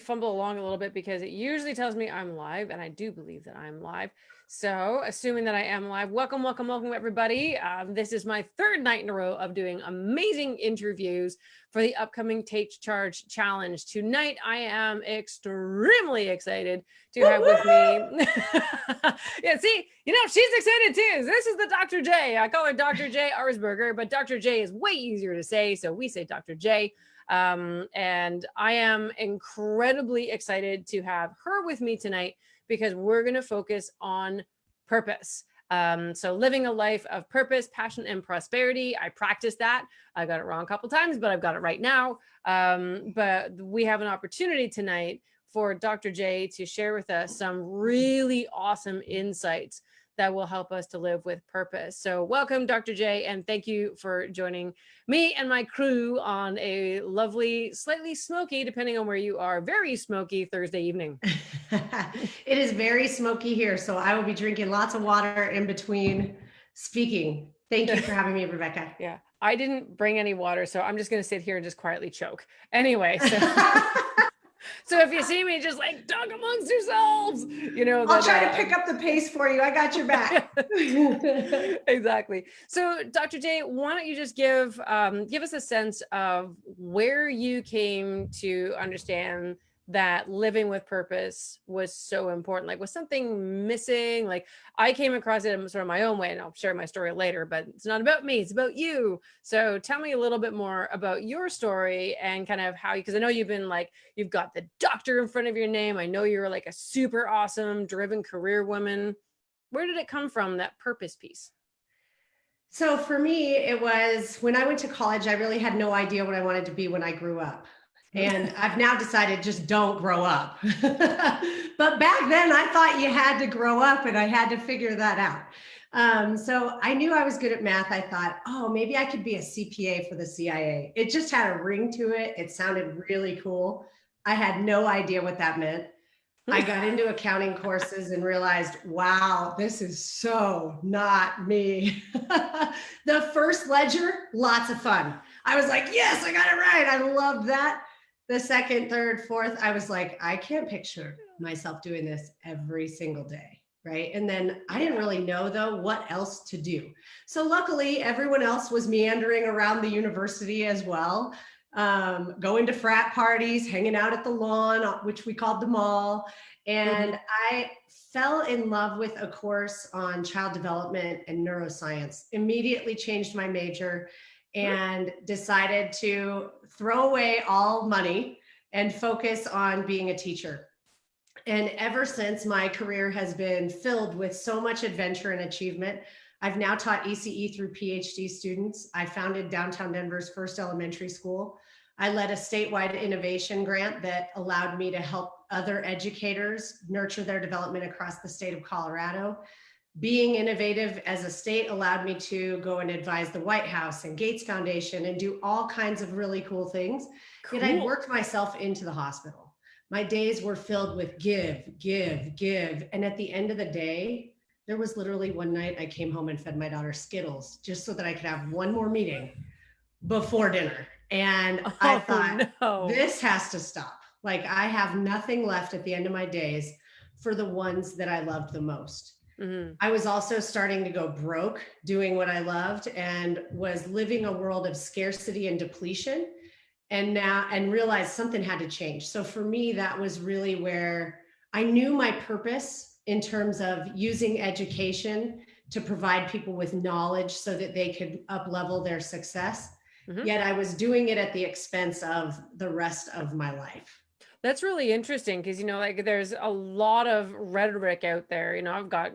fumble along a little bit because it usually tells me I'm live, and I do believe that I'm live. So assuming that I am live, welcome, welcome, welcome, everybody. This is my third night in a row of doing amazing interviews for the upcoming Take Charge Challenge. Tonight, I am extremely excited to have with me. Yeah, see, she's excited too. This is the Dr. Jea. I call her Dr. Jea Arzerbeger, but Dr. Jea is way easier to say, so we say Dr. Jea. And I am incredibly excited to have her with me tonight because we're going to focus on purpose. So living a life of purpose, passion, and prosperity. I practiced that. I got it wrong a couple times, but I've got it right now. But we have an opportunity tonight for Dr. Jea to share with us some really awesome insights that will help us to live with purpose. So welcome, Dr. Jea, and thank you for joining me and my crew on a lovely, slightly smoky, depending on where you are, very smoky Thursday evening. It is very smoky here, so I will be drinking lots of water in between speaking. Thank you for having me, Rebecca. Yeah, I didn't bring any water, so I'm just going to sit here and just quietly choke. Anyway, so if you see me just like talk amongst yourselves, I'll try to pick up the pace for you. I got your back. Exactly. So Dr. Jea, why don't you just give us a sense of where you came to understand that living with purpose was so important? Like, was something missing? Like, I came across it in sort of my own way, and I'll share my story later, but it's not about me, it's about you. So tell me a little bit more about your story and kind of how, because I know you've got the doctor in front of your name. I know you're like a super awesome, driven career woman. Where did it come from, that purpose piece? So for me, it was when I went to college, I really had no idea what I wanted to be when I grew up. And I've now decided just don't grow up. But back then I thought you had to grow up and I had to figure that out. So I knew I was good at math. I thought, oh, maybe I could be a CPA for the CIA. It just had a ring to it. It sounded really cool. I had no idea what that meant. I got into accounting courses and realized, wow, this is so not me. The first ledger, lots of fun. I was like, yes, I got it right. I loved that. The second, third, fourth, I was like, I can't picture myself doing this every single day. Right. And then I didn't really know, though, what else to do. So luckily, everyone else was meandering around the university as well, going to frat parties, hanging out at the lawn, which we called the mall. And I fell in love with a course on child development and neuroscience, immediately changed my major and decided to throw away all money and focus on being a teacher. And ever since, my career has been filled with so much adventure and achievement. I've now taught ECE through PhD students. I founded downtown Denver's first elementary school. I led a statewide innovation grant that allowed me to help other educators nurture their development across the state of Colorado. Being innovative as a state allowed me to go and advise the White House and Gates Foundation and do all kinds of really cool things. Cool. Yet I worked myself into the hospital. My days were filled with give. And at the end of the day, there was literally one night I came home and fed my daughter Skittles just so that I could have one more meeting before dinner. And I thought, no, this has to stop. Like, I have nothing left at the end of my days for the ones that I loved the most. I was also starting to go broke doing what I loved and was living a world of scarcity and depletion, and realized something had to change. So for me, that was really where I knew my purpose in terms of using education to provide people with knowledge so that they could up-level their success. Yet I was doing it at the expense of the rest of my life. That's really interesting because, like, there's a lot of rhetoric out there. I've got,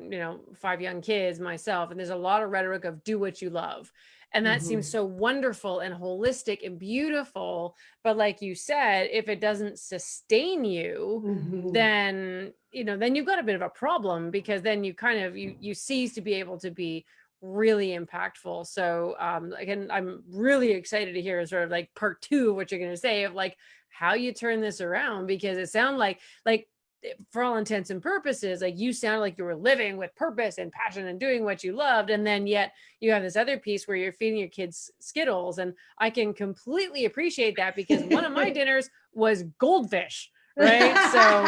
5 young kids myself, and there's a lot of rhetoric of do what you love. And that seems so wonderful and holistic and beautiful. But like you said, if it doesn't sustain you, then, then you've got a bit of a problem, because then you kind of, you cease to be able to be really impactful. So again, I'm really excited to hear sort of like part 2 of what you're going to say of like how you turn this around, because it sounds like for all intents and purposes, like you sound like you were living with purpose and passion and doing what you loved. And then yet you have this other piece where you're feeding your kids Skittles. And I can completely appreciate that, because one of my dinners was goldfish. right? So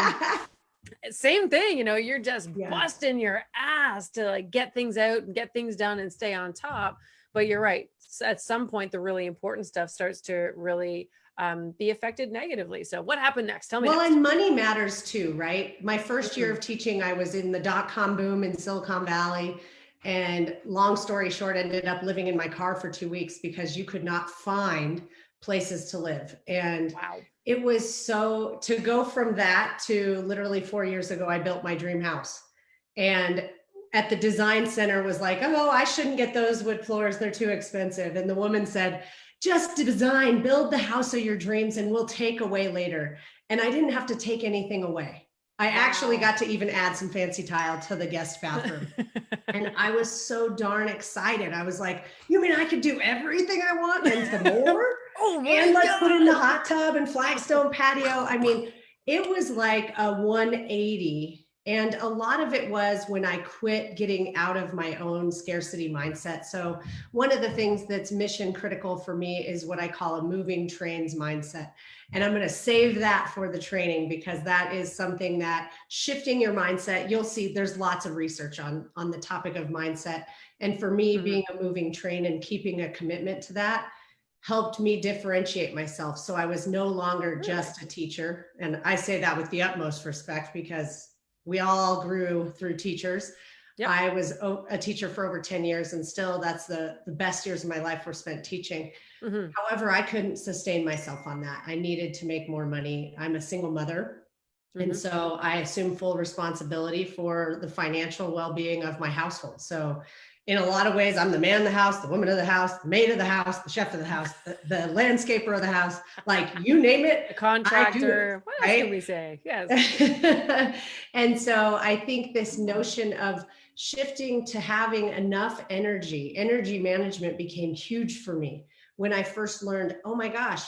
same thing, you know, you're just Yeah. busting your ass to like get things out and get things done and stay on top. But you're right. At some point, the really important stuff starts to really be affected negatively. So what happened next? Tell me Well, next. and money matters too, right? My first year Mm, of teaching, I was in the dot-com boom in Silicon Valley. And long story short, ended up living in my car for 2 weeks because you could not find places to live. And wow. it was so, to go from that to literally 4 years ago, I built my dream house. And at the design center was like, oh, I shouldn't get those wood floors. They're too expensive. And the woman said, just design, build the house of your dreams, and we'll take away later. And I didn't have to take anything away. I actually Wow. got to even add some fancy tile to the guest bathroom. And I was so darn excited. I was like, you mean I could do everything I want and some more? Oh And my let's put in the God. hot tub and flagstone patio. I mean, it was like a 180. And a lot of it was when I quit getting out of my own scarcity mindset. So, one of the things that's mission critical for me is what I call a moving trains mindset. And I'm going to save that for the training because that is something that shifting your mindset, you'll see there's lots of research on the topic of mindset. And for me, Mm-hmm. being a moving train and keeping a commitment to that helped me differentiate myself. So I was no longer Really? just a teacher. And I say that with the utmost respect because we all grew through teachers. Yep. I was a teacher for over 10 years, and still that's the best years of my life were spent teaching. Mm-hmm. However, I couldn't sustain myself on that. I needed to make more money. I'm a single mother. And Mm-hmm. so I assume full responsibility for the financial well-being of my household. So in a lot of ways, I'm the man of the house, the woman of the house, the maid of the house, the chef of the house, the landscaper of the house, like you name it, The I do it, contractor. What else can right? we say? Yes. And so I think this notion of shifting to having enough energy management became huge for me when I first learned, oh my gosh,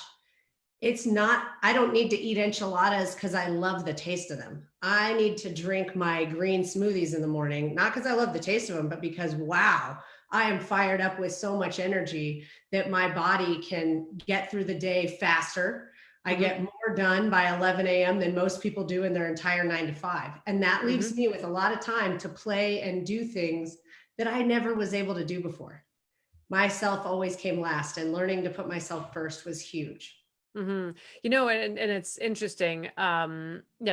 it's not, I don't need to eat enchiladas because I love the taste of them. I need to drink my green smoothies in the morning, not because I love the taste of them, but because, wow, I am fired up with so much energy that my body can get through the day faster. I Mm-hmm. get more done by 11 a.m. than most people do in their entire 9 to 5. And that Mm-hmm. leaves me with a lot of time to play and do things that I never was able to do before. Myself always came last, and learning to put myself first was huge. Mm-hmm. You know, and it's interesting, you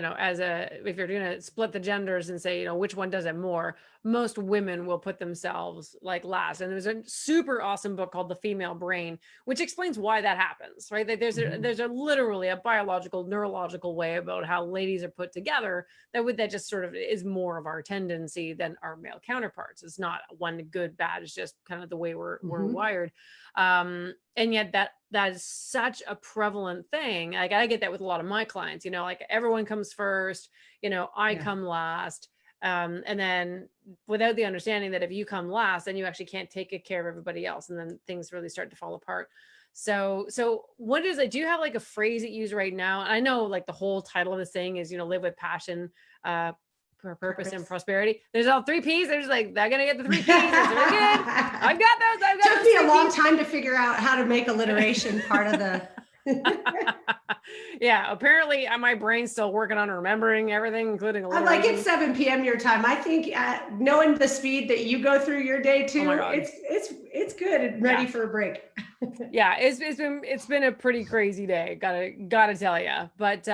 know, as a, if you're going to split the genders and say, you know, which one does it more, most women will put themselves like last. And there's a super awesome book called The Female Brain, which explains why that happens, right? That Mhm. there's a literally a biological, neurological way about how ladies are put together that just sort of is more of our tendency than our male counterparts. It's not one good, bad, it's just kind of the way we're Mhm. wired. And yet that is such a prevalent thing. Like I get that with a lot of my clients, you know, like everyone comes first, you know, I Yeah. come last. And then without the understanding that if you come last, then you actually can't take good care of everybody else. And then things really start to fall apart. So what is it? Do you have like a phrase that you use right now? I know like the whole title of this thing is, you know, live with passion, for purpose and Purpose. prosperity. There's all three P's. There's like, they're going to get the three P's. That's really good. I've got those. I've got Took those me a three long P's. time to figure out how to make alliteration part of the. Yeah, apparently my brain's still working on remembering everything, including I'm like, it's alliteration. 7 p.m. your time. I think knowing the speed that you go through your day Oh my too, God. it's good and ready Yeah. for a break. Yeah, it's been a pretty crazy day, gotta tell you. But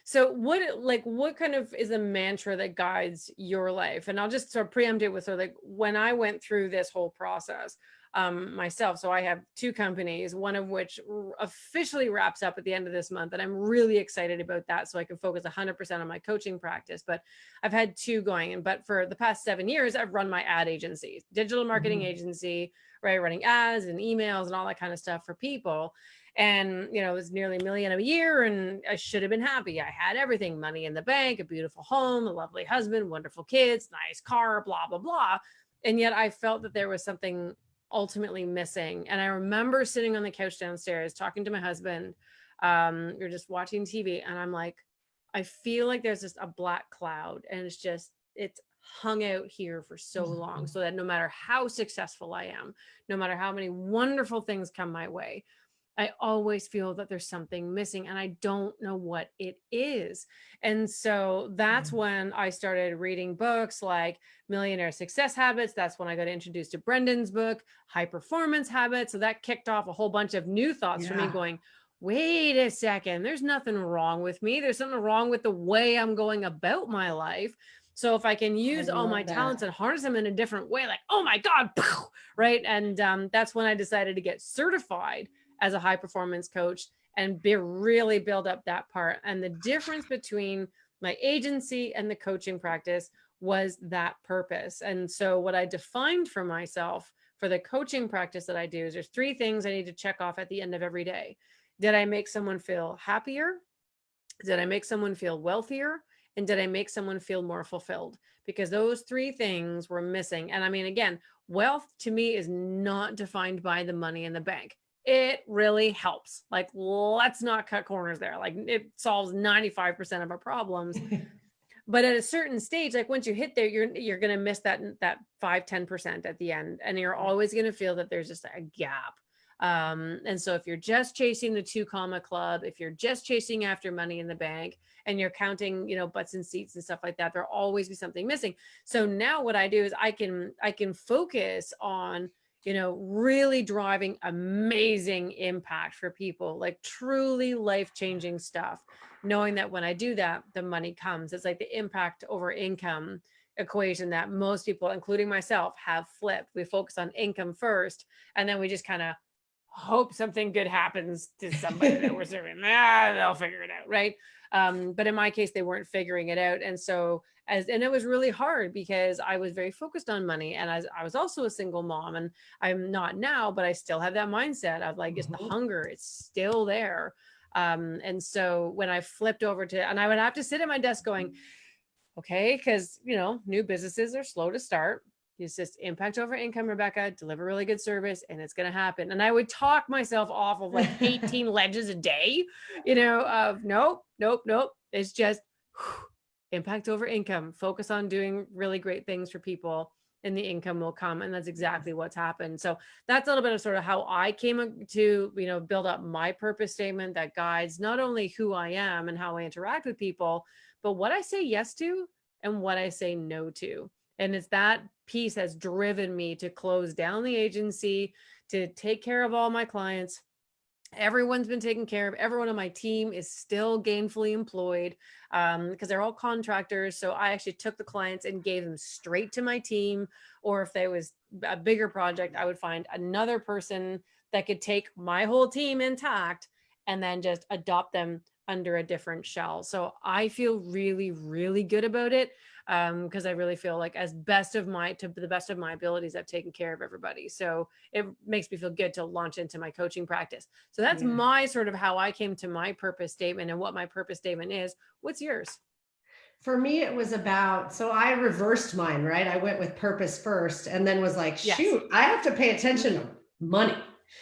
so what kind of is a mantra that guides your life? And I'll just sort of preempt it with sort of like when I went through this whole process myself. So I have two companies, one of which officially wraps up at the end of this month, and I'm really excited about that, so I can focus 100% on my coaching practice. But I've had two going, but for the past 7 years, I've run my ad agency, digital marketing Mhm. agency, right? Running ads and emails and all that kind of stuff for people. And, you know, it was nearly $1 million a year, and I should have been happy. I had everything, money in the bank, a beautiful home, a lovely husband, wonderful kids, nice car, blah, blah, blah. And yet I felt that there was something ultimately missing. And I remember sitting on the couch downstairs talking to my husband. We were just watching TV, and I'm like, I feel like there's just a black cloud, and it's hung out here for so long, Mhm. so that no matter how successful I am, no matter how many wonderful things come my way, I always feel that there's something missing and I don't know what it is. And so that's when I started reading books like Millionaire Success Habits. That's when I got introduced to Brendan's book, High Performance Habits. So that kicked off a whole bunch of new thoughts for me Yeah. going, wait a second, there's nothing wrong with me. There's something wrong with the way I'm going about my life. So if I can I use all my love talents that. and harness them in a different way, like, oh my God, right? And that's when I decided to get certified as a high performance coach and really build up that part. And the difference between my agency and the coaching practice was that purpose. And so what I defined for myself for the coaching practice that I do is there's 3 things I need to check off at the end of every day. Did I make someone feel happier? Did I make someone feel wealthier? And did I make someone feel more fulfilled? Because those 3 things were missing. And I mean, again, wealth to me is not defined by the money in the bank. It really helps. Like, let's not cut corners there. Like, it solves 95% of our problems. But at a certain stage, like once you hit there, you're going to miss that 5-10% at the end. And you're always going to feel that there's just a gap. And so if you're just chasing the 2 comma club, if you're just chasing after money in the bank and you're counting, butts and seats and stuff like that, there'll always be something missing. So now what I do is I can focus on, really driving amazing impact for people, like truly life-changing stuff, knowing that when I do that, the money comes. It's like the impact over income equation that most people, including myself, have flipped. We focus on income first, and then we just kind of hope something good happens to somebody that we're serving. They'll figure it out, right? But in my case, they weren't figuring it out. And so and it was really hard because I was very focused on money. And I was also a single mom, and I'm not now, but I still have that mindset of like, just the hunger, it's still there. And so when I flipped over and I would have to sit at my desk going, okay, because, new businesses are slow to start. It's just impact over income, Rebecca, deliver really good service, and it's going to happen. And I would talk myself off of like 18 ledges a day, of nope. It's just impact over income, focus on doing really great things for people, and the income will come. And that's exactly what's happened. So that's a little bit of sort of how I came to, build up my purpose statement that guides not only who I am and how I interact with people, but what I say yes to and what I say no to. And it's that piece has driven me to close down the agency, to take care of all my clients. Everyone's been taken care of. Everyone on my team is still gainfully employed because they're all contractors. So I actually took the clients and gave them straight to my team. Or if there was a bigger project, I would find another person that could take my whole team intact and then just adopt them under a different shell. So I feel really, really good about it because I really feel like to the best of my abilities, I've taken care of everybody. So it makes me feel good to launch into my coaching practice. So that's my sort of how I came to my purpose statement and what my purpose statement is. What's yours? For me, it was so I reversed mine, right? I went with purpose first and then was like, shoot, I have to pay attention to money.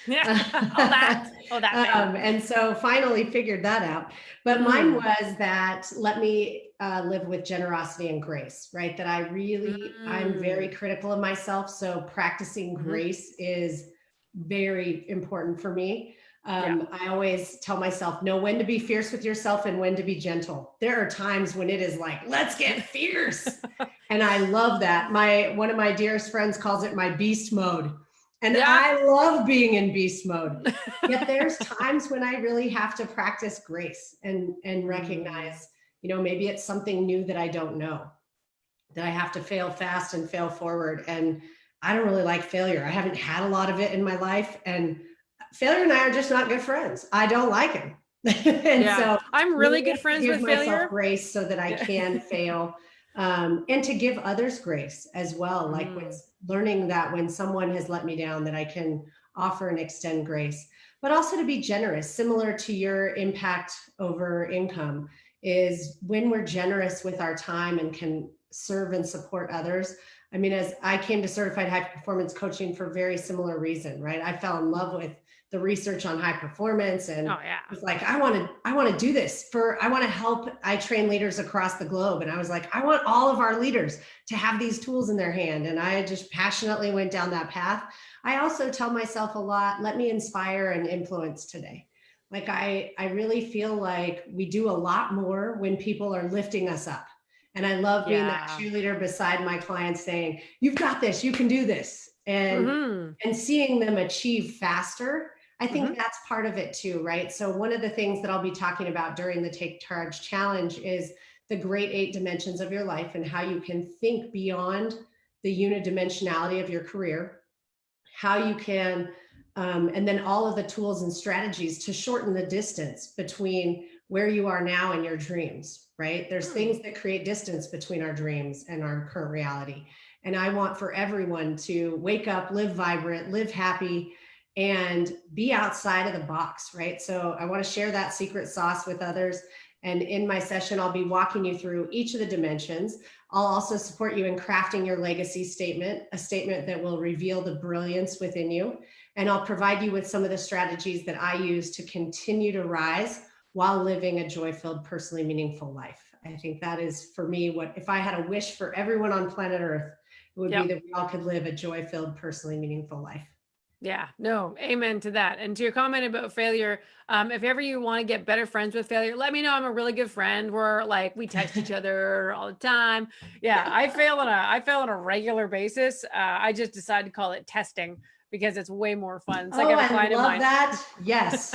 Yeah. And so finally figured that out. But mine was that let me live with generosity and grace, right? That I'm very critical of myself. So practicing grace is very important for me. I always tell myself, know when to be fierce with yourself and when to be gentle. There are times when it is like, let's get fierce. And I love that. One of my dearest friends calls it my beast mode. And I love being in beast mode. Yet there's times when I really have to practice grace and recognize, maybe it's something new that I don't know, that I have to fail fast and fail forward. And I don't really like failure. I haven't had a lot of it in my life. And failure and I are just not good friends. I don't like him. So I'm really good friends with failure. Give myself grace so that I can fail. And to give others grace as well, like with learning that when someone has let me down, that I can offer and extend grace, but also to be generous, similar to your impact over income, is when we're generous with our time and can serve and support others. I mean, as I came to certified high performance coaching for a very similar reason, right? I fell in love with the research on high performance and was like, I want to do this I want to help. I train leaders across the globe. And I was like, I want all of our leaders to have these tools in their hand. And I just passionately went down that path. I also tell myself a lot, let me inspire and influence today. Like I really feel like we do a lot more when people are lifting us up. And I love being that Yeah. cheerleader beside my clients saying, you've got this, you can do this. And seeing them achieve faster. I think that's part of it too, right? So one of the things that I'll be talking about during the Take Charge Challenge is the great 8 dimensions of your life and how you can think beyond the unidimensionality of your career, how you can, and then all of the tools and strategies to shorten the distance between where you are now and your dreams, right? There's things that create distance between our dreams and our current reality. And I want for everyone to wake up, live vibrant, live happy, and be outside of the box, right? So I want to share that secret sauce with others. And in my session, I'll be walking you through each of the dimensions. I'll also support you in crafting your legacy statement, a statement that will reveal the brilliance within you. And I'll provide you with some of the strategies that I use to continue to rise while living a joy-filled, personally meaningful life. I think that is, for me, what, if I had a wish for everyone on planet Earth, it would be that we all could live a joy-filled, personally meaningful life. Yeah, no, amen to that. And to your comment about failure, if ever you want to get better friends with failure, let me know. I'm a really good friend. We're like, we text each other all the time. Yeah, I fail on a regular basis. I just decided to call it testing because it's way more fun. It's like I have a client of mine. That. Yes.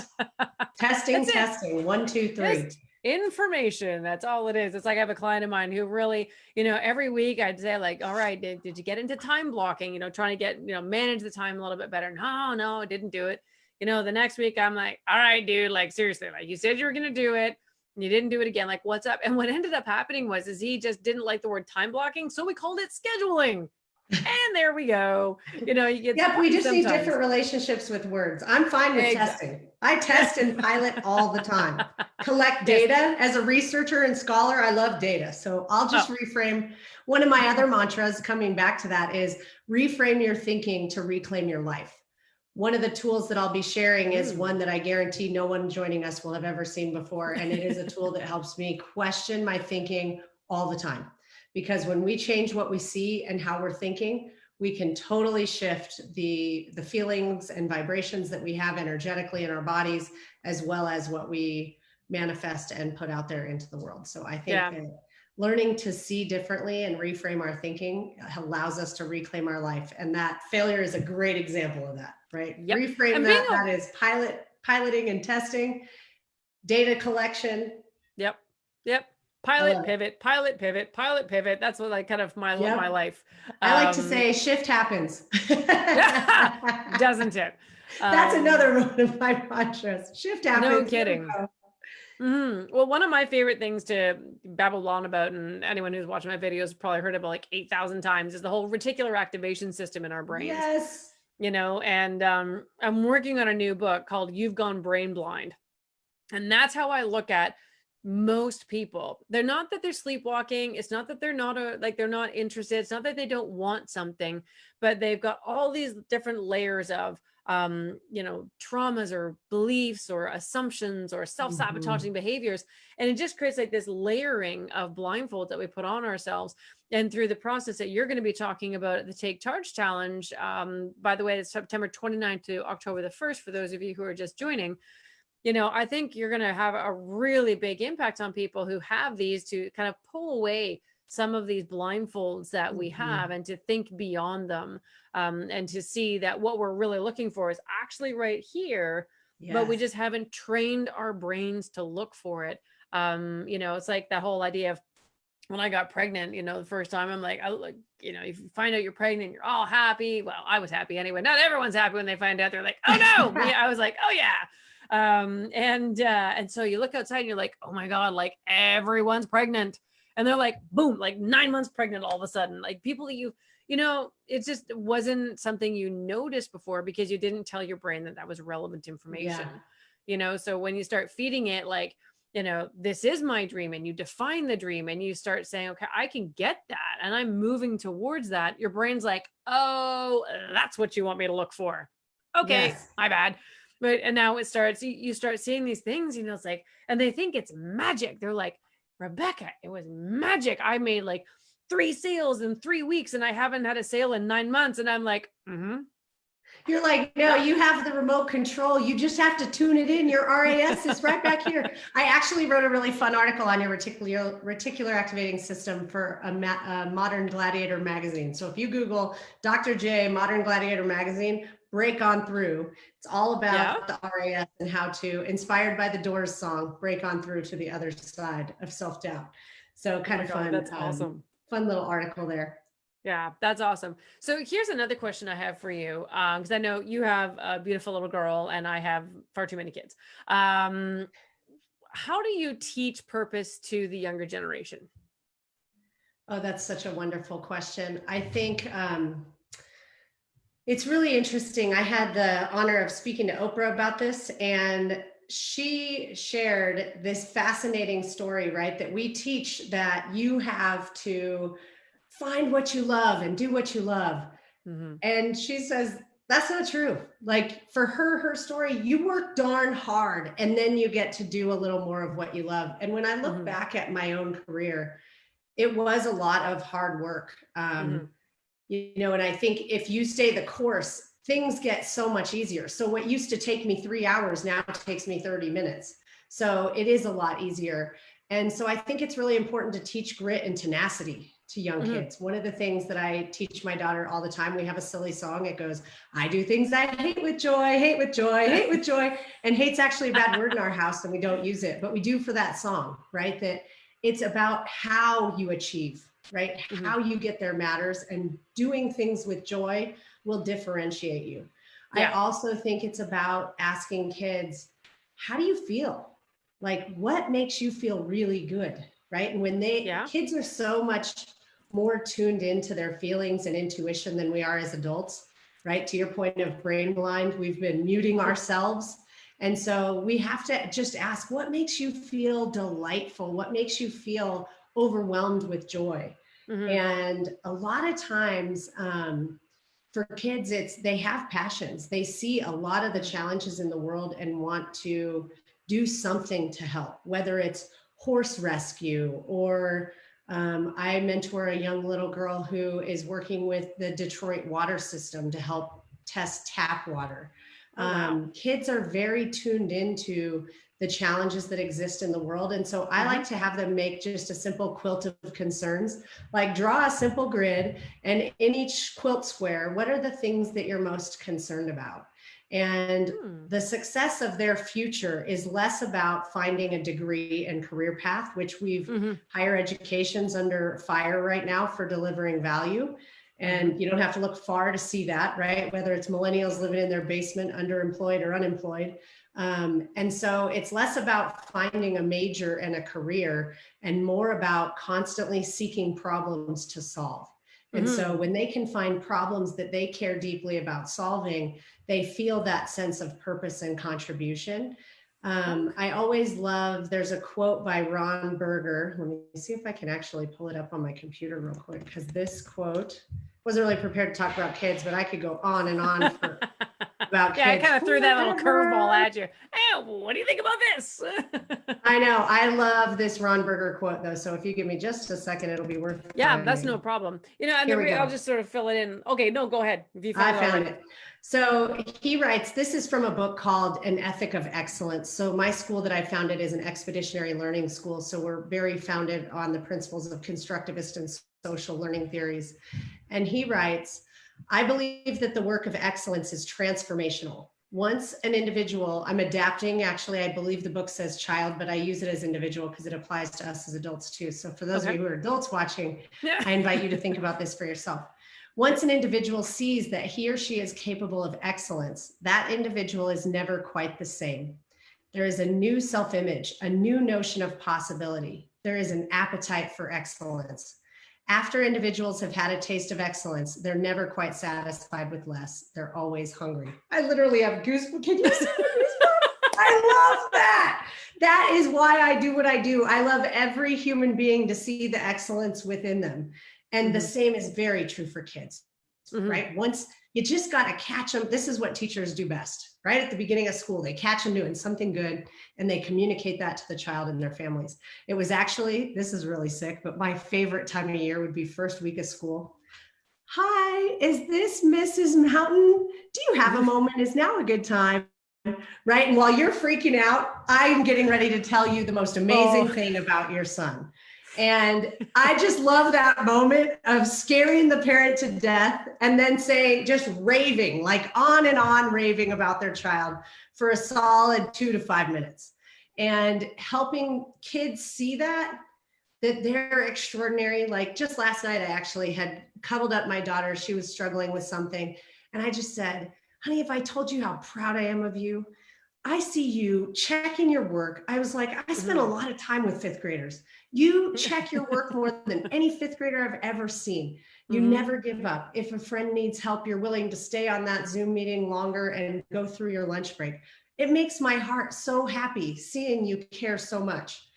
Testing, That's it. testing. 1, 2, 3. Just information. That's all it is. It's like I have a client of mine who really, every week I'd say like, all right, did you get into time blocking, trying to get, manage the time a little bit better. No, I didn't do it. The next week I'm like, all right, dude, like seriously, like you said you were going to do it and you didn't do it again. Like what's up? And what ended up happening is he just didn't like the word time blocking. So we called it scheduling. And there we go. You get, yep, we just need different relationships with words. I'm fine with testing. I test and pilot all the time. Collect data. As a researcher and scholar, I love data. So I'll just reframe. One of my other mantras, coming back to that, is reframe your thinking to reclaim your life. One of the tools that I'll be sharing is one that I guarantee no one joining us will have ever seen before. And it is a tool that helps me question my thinking all the time. Because when we change what we see and how we're thinking, we can totally shift the feelings and vibrations that we have energetically in our bodies, as well as what we manifest and put out there into the world. So I think that learning to see differently and reframe our thinking allows us to reclaim our life. And that failure is a great example of that, right? Yep. Reframe that. That is piloting and testing, data collection. Yep. Pilot, pivot, pilot, pivot, pilot, pivot. That's what like kind of my life. I like to say shift happens. Doesn't it? That's another one of my mantras. Shift happens. No kidding. Well, one of my favorite things to babble on about, and anyone who's watching my videos has probably heard about like 8,000 times, is the whole reticular activation system in our brains. Yes. And I'm working on a new book called You've Gone Brain Blind. And that's how I look at most people. They're not that they're sleepwalking. It's not that they're not they're not interested. It's not that they don't want something, but they've got all these different layers of traumas or beliefs or assumptions or self-sabotaging behaviors. And it just creates like this layering of blindfolds that we put on ourselves. And through the process that you're going to be talking about at the Take Charge Challenge, by the way, it's September 29th to October the 1st, for those of you who are just joining. I think you're going to have a really big impact on people who have these, to kind of pull away some of these blindfolds that we have and to think beyond them, and to see that what we're really looking for is actually right here, but we just haven't trained our brains to look for it. It's like that whole idea of when I got pregnant, the first time, I'm like, if you find out you're pregnant, you're all happy. Well, I was happy anyway. Not everyone's happy when they find out. They're like, oh no. I was like, oh yeah. And so you look outside and you're like, oh my God, like everyone's pregnant. And they're like, boom, like 9 months pregnant all of a sudden. Like people that it just wasn't something you noticed before because you didn't tell your brain that was relevant information. So when you start feeding it like, this is my dream, and you define the dream and you start saying, okay, I can get that, and I'm moving towards that. Your brain's like, oh, that's what you want me to look for. Okay, my bad. Right. And now it starts, you start seeing these things, it's like, and they think it's magic. They're like, Rebecca, it was magic. I made like 3 sales in 3 weeks and I haven't had a sale in 9 months. And I'm like, You're like, no, you have the remote control. You just have to tune it in. Your RAS is right back here. I actually wrote a really fun article on your reticular activating system for a Modern Gladiator magazine. So if you Google Dr. Jea Modern Gladiator magazine, break on through. It's all about the RAS and how to, inspired by the Doors song, break on through to the other side of self-doubt. So kind of fun. That's awesome. Fun little article there. Yeah, that's awesome. So here's another question I have for you, because I know you have a beautiful little girl and I have far too many kids. How do you teach purpose to the younger generation? Oh, that's such a wonderful question. I think it's really interesting. I had the honor of speaking to Oprah about this, and she shared this fascinating story, right? That we teach that you have to find what you love and do what you love. Mm-hmm. And she says, that's not true. Like for her story, you work darn hard and then you get to do a little more of what you love. And when I look back at my own career, it was a lot of hard work. You know, and I think if you stay the course, things get so much easier. So what used to take me 3 hours now takes me 30 minutes. So it is a lot easier. And so I think it's really important to teach grit and tenacity to young kids. One of the things that I teach my daughter all the time, we have a silly song. It goes, I do things I hate with joy, hate with joy, hate with joy. And hate's actually a bad word in our house and we don't use it, but we do for that song, right? That it's about how you achieve, right? How you get there matters, and doing things with joy will differentiate you. I also think it's about asking kids, how do you feel? Like, what makes you feel really good, right? And when kids are so much more tuned into their feelings and intuition than we are as adults, right? To your point of brain blind, we've been muting ourselves. And so we have to just ask, what makes you feel delightful? What makes you feel overwhelmed with joy? And a lot of times for kids, they have passions. They see a lot of the challenges in the world and want to do something to help, whether it's horse rescue or I mentor a young little girl who is working with the Detroit water system to help test tap water. Kids are very tuned into the challenges that exist in the world. And so I like to have them make just a simple quilt of concerns, like draw a simple grid, and in each quilt square, what are the things that you're most concerned about? And the success of their future is less about finding a degree and career path, which higher education's under fire right now for delivering value. And you don't have to look far to see that, right? Whether it's millennials living in their basement, underemployed or unemployed. And so it's less about finding a major and a career and more about constantly seeking problems to solve. And so when they can find problems that they care deeply about solving, they feel that sense of purpose and contribution. I always love, there's a quote by Ron Berger. Let me see if I can actually pull it up on my computer real quick, because this quote, wasn't really prepared to talk about kids, but I could go on and on for about kids. I kind of threw that little curveball at you. Hey, what do you think about this? I know. I love this Ron Berger quote though. So if you give me just a second, it'll be worth it. Yeah, that's no problem. You know, and I'll just sort of fill it in. Okay, no, go ahead. If you found it. So he writes, this is from a book called An Ethic of Excellence. So my school that I founded is an expeditionary learning school. So we're very founded on the principles of constructivist and social learning theories. And he writes, I believe that the work of excellence is transformational. Once an individual, I'm adapting, actually, I believe the book says child, but I use it as individual because it applies to us as adults too. So for those of you who are adults watching, I invite you to think about this for yourself. Once an individual sees that he or she is capable of excellence, that individual is never quite the same. There is a new self-image, a new notion of possibility. There is an appetite for excellence. After individuals have had a taste of excellence, they're never quite satisfied with less. They're always hungry. I literally have goosebumps. Can you see goosebumps? I love that. That is why I do what I do. I love every human being to see the excellence within them. And the same is very true for kids, right? Once you just got to catch them. This is what teachers do best, right? At the beginning of school, they catch them doing something good and they communicate that to the child and their families. It was actually, this is really sick, but my favorite time of year would be first week of school. Hi, is this Mrs. Mountain? Do you have a moment? Is now a good time? Right. And while you're freaking out, I'm getting ready to tell you the most amazing Oh, thing about your son. And I just love that moment of scaring the parent to death and then saying, just raving, like on and on raving about their child for a solid 2 to 5 minutes and helping kids see that they're extraordinary. Like just last night, I actually had cuddled up my daughter. She was struggling with something. And I just said, honey, if I told you how proud I am of you, I see you checking your work. I was like, I spent a lot of time with fifth graders. You check your work more than any fifth grader I've ever seen. You never give up. If a friend needs help, you're willing to stay on that Zoom meeting longer and go through your lunch break. It makes my heart so happy seeing you care so much.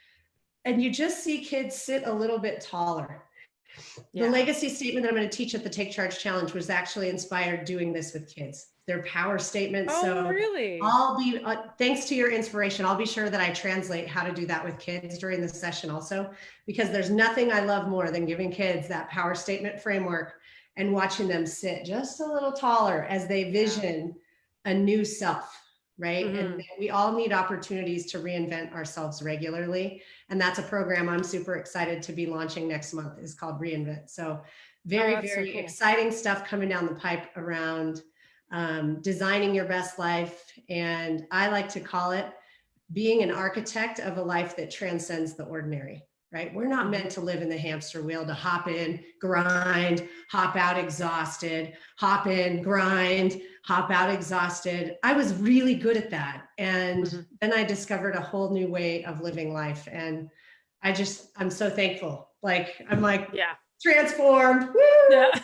And you just see kids sit a little bit taller. The legacy statement that I'm going to teach at the Take Charge Challenge was actually inspired doing this with kids. Their power statements. oh, So really? I'll be, thanks to your inspiration, I'll be sure that I translate how to do that with kids during this session also, because there's nothing I love more than giving kids that power statement framework and watching them sit just a little taller as they vision a new self, right? And we all need opportunities to reinvent ourselves regularly. And that's a program I'm super excited to be launching next month. Is called Reinvent. So very, very cool. Exciting stuff coming down the pipe around designing your best life. And I like to call it being an architect of a life that transcends the ordinary, right? We're not meant to live in the hamster wheel, to hop in, grind, hop out exhausted, hop in, grind, hop out exhausted. I was really good at that. And then I discovered a whole new way of living life. And I'm so thankful. I'm like, Yeah. Transformed. Woo! Yeah,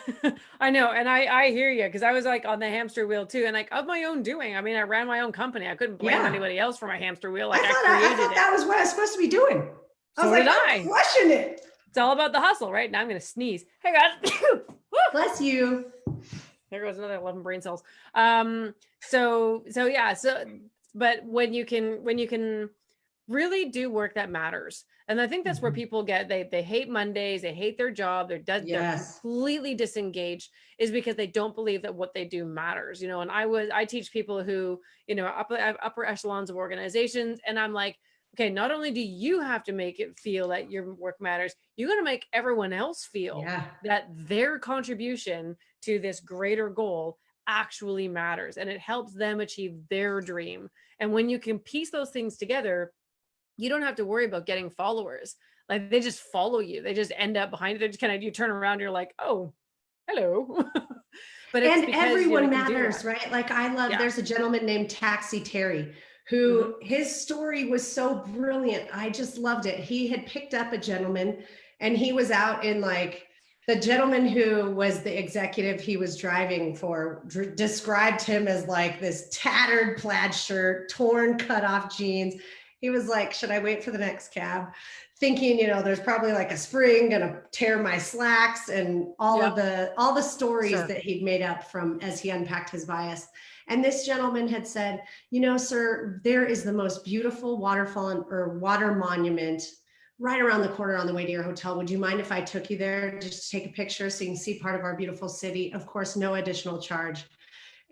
I know. And I hear you, because I was like on the hamster wheel too, and like of my own doing. I mean, I ran my own company. I couldn't blame anybody else for my hamster wheel. Like I thought that was what I was supposed to be doing. I was like, I'm crushing it. It's all about the hustle, right? Now I'm going to sneeze. Hey guys. Bless you. There goes another 11 brain cells. But when you can really do work that matters. And I think that's where people get, they hate Mondays, they hate their job, they're completely disengaged, is because they don't believe that what they do matters, and I teach people who, upper echelons of organizations, and I'm like, okay, not only do you have to make it feel that your work matters, you got to make everyone else feel that their contribution to this greater goal actually matters, and it helps them achieve their dream. And when you can piece those things together, you don't have to worry about getting followers. Like they just follow you. They just end up behind it. They just kind of, you turn around, you're like, oh, hello. But it's and everyone matters, right? Like I love, there's a gentleman named Taxi Terry who his story was so brilliant. I just loved it. He had picked up a gentleman and he was out in the gentleman who was the executive he was driving for described him as like this tattered plaid shirt, torn, cut off jeans. He was like, should I wait for the next cab? Thinking, there's probably like a spring gonna tear my slacks, and all the stories that he'd made up from as he unpacked his bias. And this gentleman had said, sir, there is the most beautiful waterfall or water monument right around the corner on the way to your hotel. Would you mind if I took you there just to take a picture so you can see part of our beautiful city? Of course, no additional charge.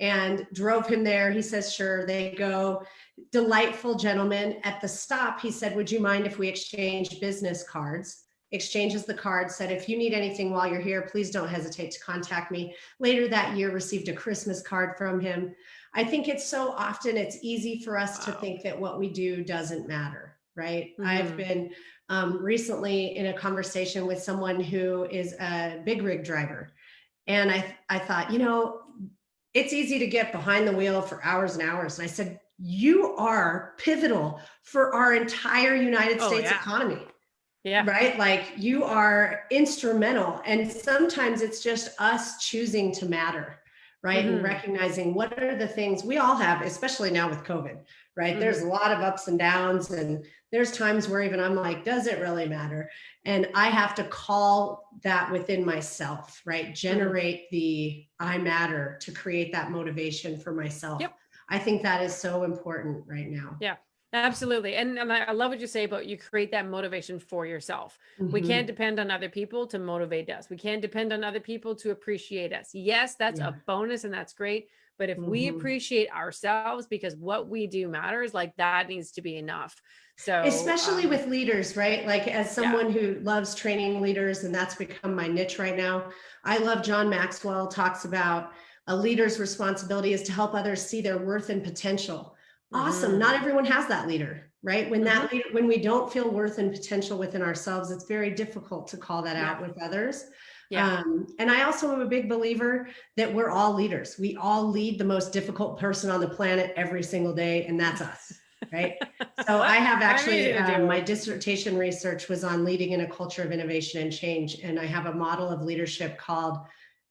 And drove him there. He says, sure. They go. Delightful gentleman. At the stop, he said, would you mind if we exchange business cards? Exchanges the card, said, if you need anything while you're here, please don't hesitate to contact me. Later that year, received a Christmas card from him. I think it's so often it's easy for us to think that what we do doesn't matter, right? I've been recently in a conversation with someone who is a big rig driver. And I thought, it's easy to get behind the wheel for hours and hours. And I said, you are pivotal for our entire United States economy. Yeah. Right? Like you are instrumental. And sometimes it's just us choosing to matter, right? And recognizing what are the things we all have, especially now with COVID, right? There's a lot of ups and downs. And there's times where even I'm like, does it really matter? And I have to call that within myself, right? Generate the I matter to create that motivation for myself. Yep. I think that is so important right now. Yeah. Absolutely. And I love what you say about you create that motivation for yourself. We can't Mhm. depend on other people to motivate us. We can't depend on other people to appreciate us. Yes, that's Yeah. a bonus and that's great. But if we Mhm. appreciate ourselves because what we do matters, like that needs to be enough. So, Especially with leaders, right? Like as yeah. someone who loves training leaders, and that's become my niche right now. I love John Maxwell talks about a leader's responsibility is to help others see their worth and potential. Awesome. Not Hmm. everyone has that leader, right? When Hmm. that leader, when we don't feel worth and potential within ourselves, it's very difficult to call that Yeah. out with others. Yeah. And I also am a big believer that we're all leaders. We all lead the most difficult person on the planet every single day, and that's us, right? So I have I'm easy actually, to deal my with. dissertation research was on leading in a culture of innovation and change. And I have a model of leadership called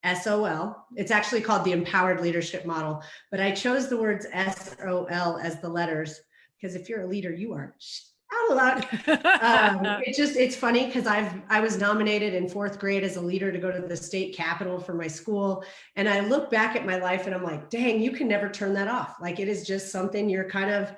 SOL. It's actually called the Empowered Leadership Model, but I chose the words SOL as the letters because if you're a leader, you are out loud. It's funny because I was nominated in fourth grade as a leader to go to the state capitol for my school. And I look back at my life and I'm like, dang, you can never turn that off. Like it is just something you're kind of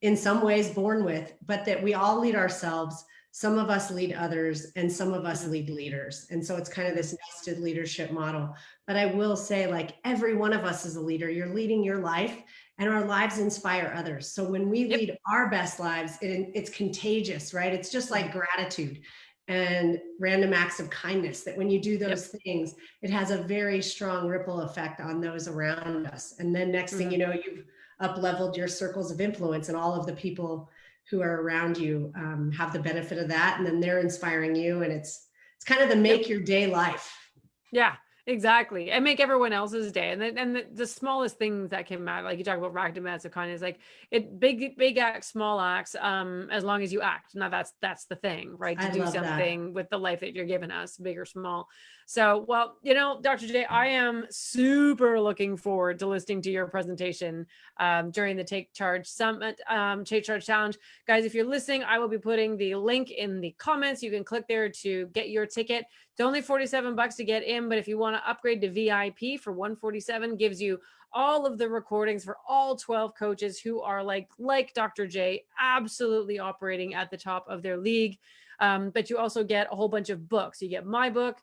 in some ways born with, but that we all lead ourselves. Some of us lead others and some of us Mhm. lead leaders. And so it's kind of this nested leadership model. But I will say, like, every one of us is a leader. You're leading your life and our lives inspire others. So when we Yep. lead our best lives, it's contagious, right? It's just like Mhm. gratitude and random acts of kindness that when you do Yep. those things, it has a very strong ripple effect on those around us. And then next thing Mhm. you know, you've up leveled your circles of influence, and all of the people who are around you have the benefit of that, and then they're inspiring you, and it's kind of the Yep. make your day life. Yeah, exactly. And make everyone else's day. And the smallest things that can matter, like you talk about random acts of kindness, like it big acts, small acts, as long as you act. Now that's the thing, right? To I do love that. something with the life that you're giving us, big or small. So, well, Dr. J, I am super looking forward to listening to your presentation during the Take Charge Summit, Take Charge Challenge. Guys, if you're listening, I will be putting the link in the comments. You can click there to get your ticket. It's only $47 to get in, but if you want to upgrade to VIP for $147, gives you all of the recordings for all 12 coaches who are like Dr. J, absolutely operating at the top of their league. But you also get a whole bunch of books. You get my book,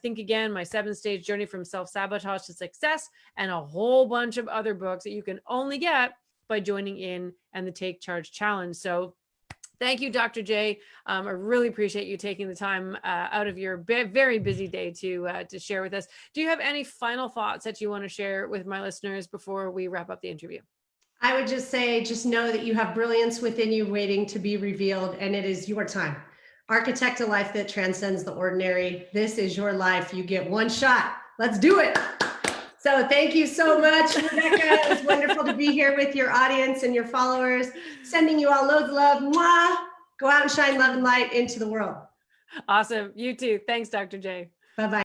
Think Again, my 7-stage journey from self-sabotage to success, and a whole bunch of other books that you can only get by joining in and the Take Charge Challenge. So thank you, Dr. J. I really appreciate you taking the time out of your very busy day to share with us. Do you have any final thoughts that you want to share with my listeners before we wrap up the interview? I would just say, just know that you have brilliance within you waiting to be revealed, and it is your time. Architect a life that transcends the ordinary. This is your life. You get one shot. Let's do it. So thank you so much, Rebecca. It was wonderful to be here with your audience and your followers. Sending you all loads of love. Mwah. Go out and shine love and light into the world. Awesome. You too. Thanks, Dr. J. Bye-bye.